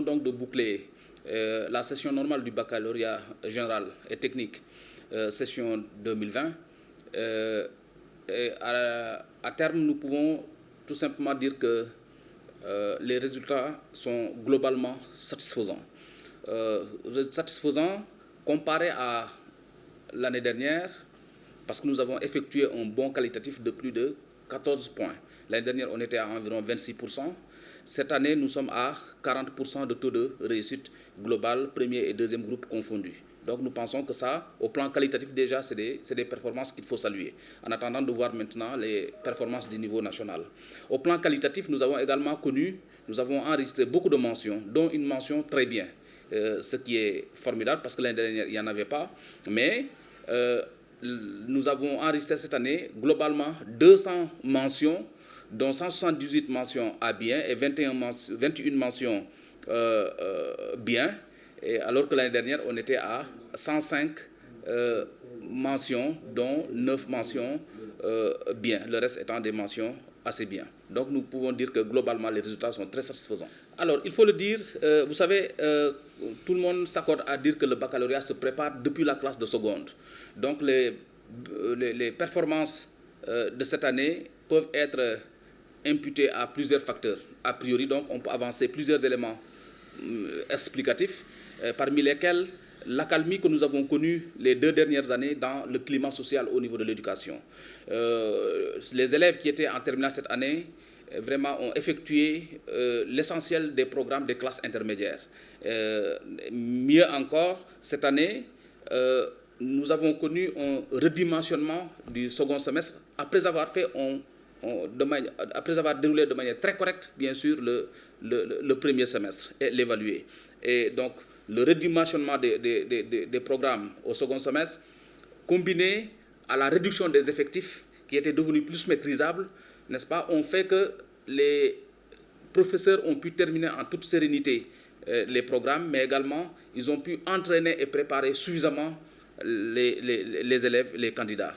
venons donc de boucler la session normale du baccalauréat général et technique, session 2020. Et à terme, nous pouvons tout simplement dire que les résultats sont globalement satisfaisants. Satisfaisants comparé à l'année dernière, parce que nous avons effectué un bond qualitatif de plus de 14 points. L'année dernière, on était à environ 26%. Cette année, nous sommes à 40% de taux de réussite globale, premier et deuxième groupe confondus. Donc nous pensons que ça, au plan qualitatif déjà, c'est des performances qu'il faut saluer, en attendant de voir maintenant les performances du niveau national. Au plan qualitatif, nous avons également nous avons enregistré beaucoup de mentions, dont une mention très bien, ce qui est formidable, parce que l'année dernière, il n'y en avait pas. Mais nous avons enregistré cette année, globalement, 200 mentions, dont 178 mentions à bien et 21 mentions bien, et alors que l'année dernière, on était à 105 mentions, dont 9 mentions bien, le reste étant des mentions assez bien. Donc nous pouvons dire que globalement, les résultats sont très satisfaisants. Alors, il faut le dire, vous savez, tout le monde s'accorde à dire que le baccalauréat se prépare depuis la classe de seconde. Donc les performances de cette année peuvent être imputées à plusieurs facteurs. A priori, donc, on peut avancer plusieurs éléments explicatifs, parmi lesquels l'accalmie que nous avons connue les 2 dernières années dans le climat social au niveau de l'éducation. Les élèves qui étaient en terminale cette année vraiment ont effectué l'essentiel des programmes des classes intermédiaires. Mieux encore, cette année, nous avons connu un redimensionnement du second semestre après avoir fait après avoir déroulé de manière très correcte, bien sûr, le premier semestre et l'évaluer. Et donc, le redimensionnement des programmes au second semestre, combiné à la réduction des effectifs qui étaient devenus plus maîtrisables, n'est-ce pas, ont fait que les professeurs ont pu terminer en toute sérénité les programmes, mais également, ils ont pu entraîner et préparer suffisamment les élèves, les candidats.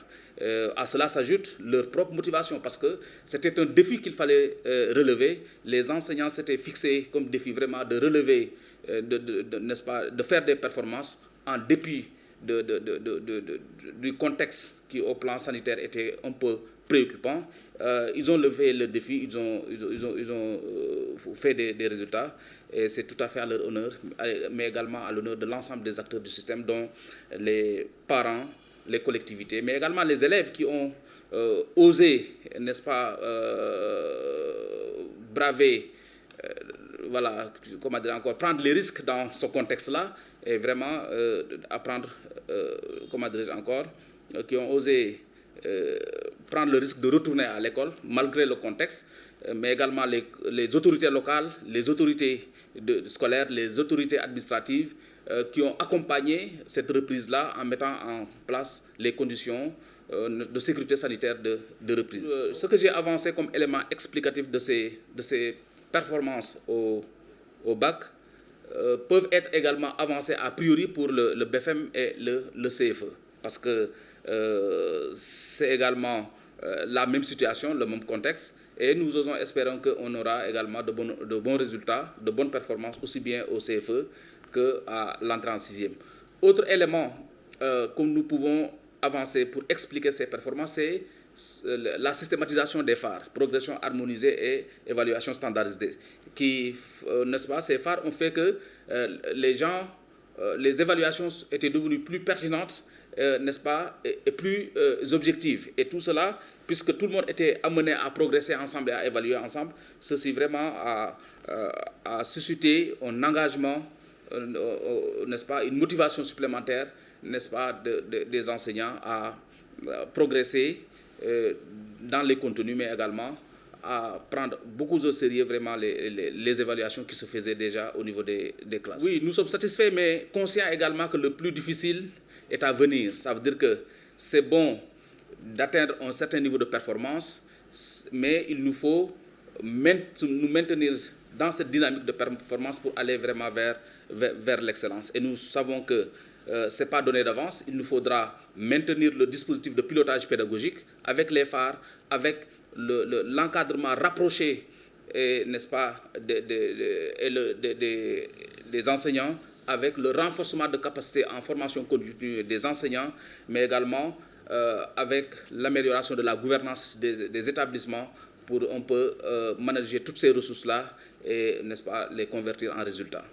À cela s'ajoute leur propre motivation, parce que c'était un défi qu'il fallait relever. Les enseignants s'étaient fixés comme défi vraiment de relever, n'est-ce pas, de faire des performances en dépit du contexte qui, au plan sanitaire, était un peu préoccupant. Ils ont levé le défi, ils ont fait des résultats, et c'est tout à fait à leur honneur, mais également à l'honneur de l'ensemble des acteurs du système, dont les parents, les collectivités, mais également les élèves qui ont osé, n'est-ce pas, braver, voilà, comment dire encore, prendre les risques dans ce contexte-là, et vraiment apprendre, comment dirais-je encore, qui ont osé prendre le risque de retourner à l'école malgré le contexte, mais également les autorités locales, les autorités scolaires, les autorités administratives qui ont accompagné cette reprise-là en mettant en place les conditions de sécurité sanitaire de reprise. Ce que j'ai avancé comme élément explicatif de ces performances au bac peuvent être également avancés a priori pour le BFM et le CFE, parce que c'est également la même situation, le même contexte, et nous osons espérer qu'on aura également de bons résultats, de bonnes performances, aussi bien au CFE qu'à l'entrée en 6e. Autre élément que nous pouvons avancer pour expliquer ces performances, c'est la systématisation des phares, progression harmonisée et évaluation standardisée, qui, n'est-ce pas, ces phares ont fait que les évaluations étaient devenues plus pertinentes, n'est-ce pas, et plus objectives. Et tout cela, puisque tout le monde était amené à progresser ensemble et à évaluer ensemble, ceci vraiment a suscité un engagement, n'est-ce pas, une motivation supplémentaire, n'est-ce pas, des enseignants à progresser dans les contenus, mais également à prendre beaucoup au sérieux vraiment les évaluations qui se faisaient déjà au niveau des classes. Oui, nous sommes satisfaits, mais conscients également que le plus difficile est à venir. Ça veut dire que c'est bon d'atteindre un certain niveau de performance, mais il nous faut nous maintenir dans cette dynamique de performance pour aller vraiment vers l'excellence. Et nous savons que ce n'est pas donné d'avance. Il nous faudra maintenir le dispositif de pilotage pédagogique avec les phares, avec l'encadrement rapproché et, n'est-ce pas, des enseignants, avec le renforcement de capacités en formation continue des enseignants, mais également avec l'amélioration de la gouvernance des établissements pour un peu manager toutes ces ressources-là et, n'est-ce pas, les convertir en résultats.